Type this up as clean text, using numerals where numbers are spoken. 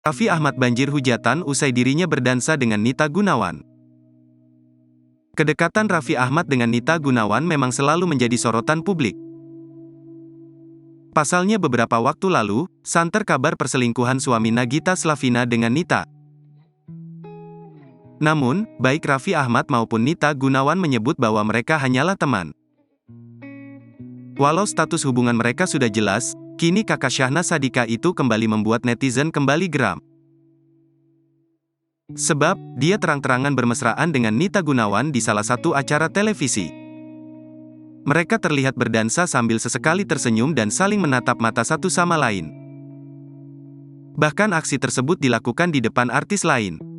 Raffi Ahmad banjir hujatan usai dirinya berdansa dengan Nita Gunawan. Kedekatan Raffi Ahmad dengan Nita Gunawan memang selalu menjadi sorotan publik. Pasalnya beberapa waktu lalu, santer kabar perselingkuhan suami Nagita Slavina dengan Nita. Namun, baik Raffi Ahmad maupun Nita Gunawan menyebut bahwa mereka hanyalah teman. Walau status hubungan mereka sudah jelas, kini kakak Syahnaz Sadiqah itu kembali membuat netizen kembali geram. Sebab, dia terang-terangan bermesraan dengan Nita Gunawan di salah satu acara televisi. Mereka terlihat berdansa sambil sesekali tersenyum dan saling menatap mata satu sama lain. Bahkan aksi tersebut dilakukan di depan artis lain.